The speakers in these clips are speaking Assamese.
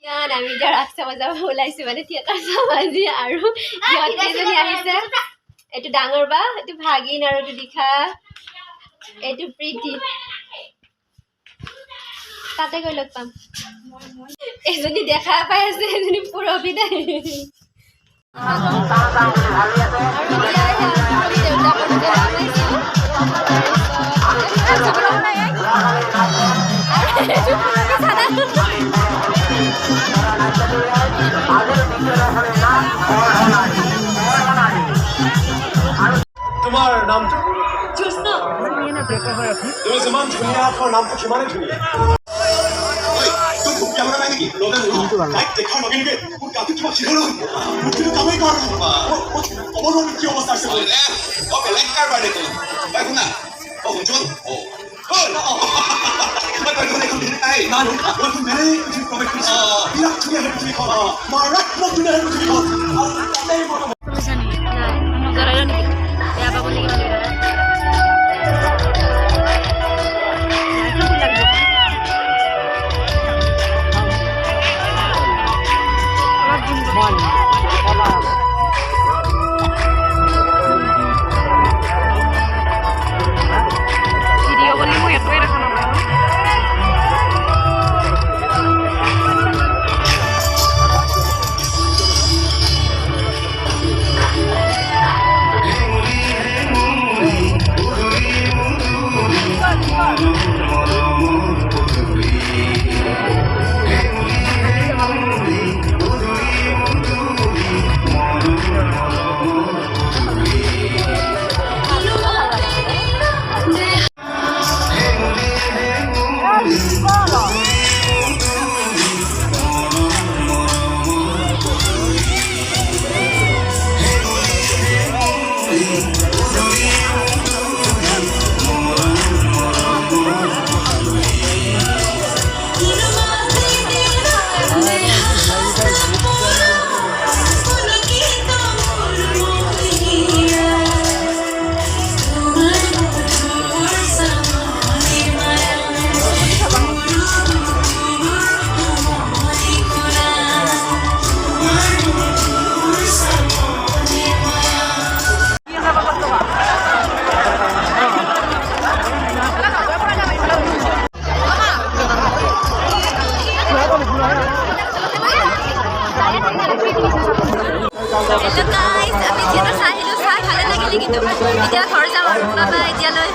আমি এতিয়া ৰাস্তা বজাব ওলাইছো মানে থিয়েটাৰ চাম আজি আৰু সিহঁতকেইজনী আহিছে এইটো ডাঙৰ বা এইটো ভাগিন আৰু এইটো দিখা এইটো প্ৰীতি তাতে গৈ লগ পাম এজনী দেখা পাই আছে এজনী পুৰবি নাই তোমাৰ নামটো তুমি যিমান ধুনীয়া তোমাৰ নামটো সিমানেই ধুনীয়া এতিয়া ঘৰ যাম আৰু বাবা এতিয়ালৈ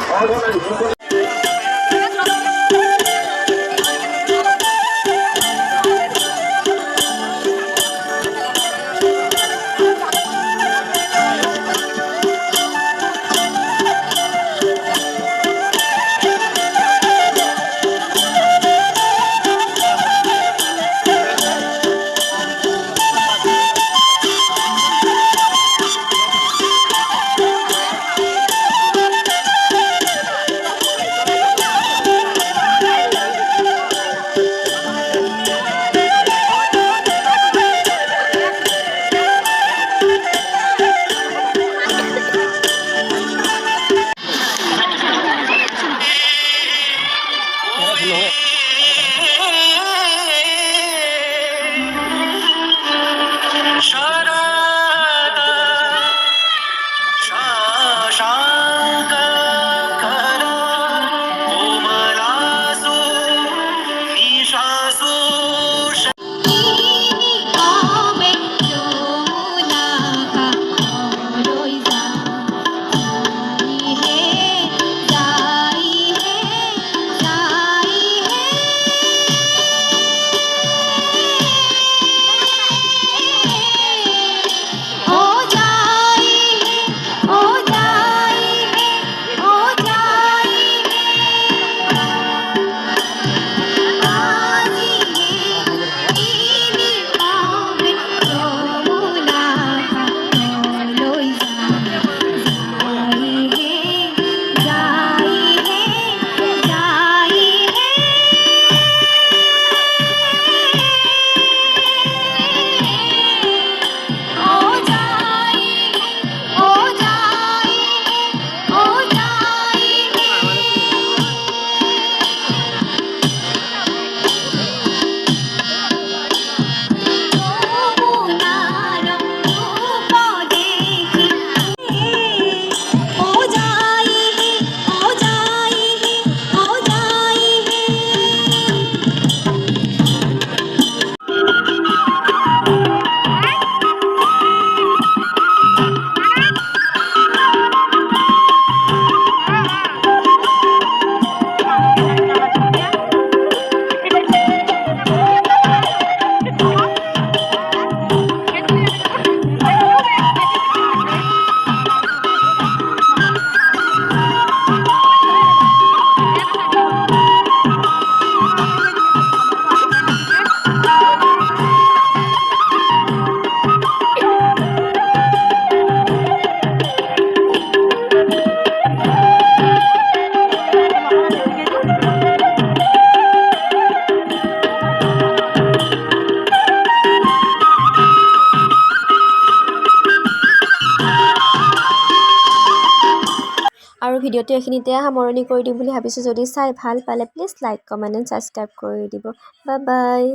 আৰু ভিডিঅ'টো এইখিনিতে সামৰণি কৰি দিম বুলি ভাবিছোঁ। যদি চাই ভাল পালে please like comment and subscribe কৰি দিব। Bye bye.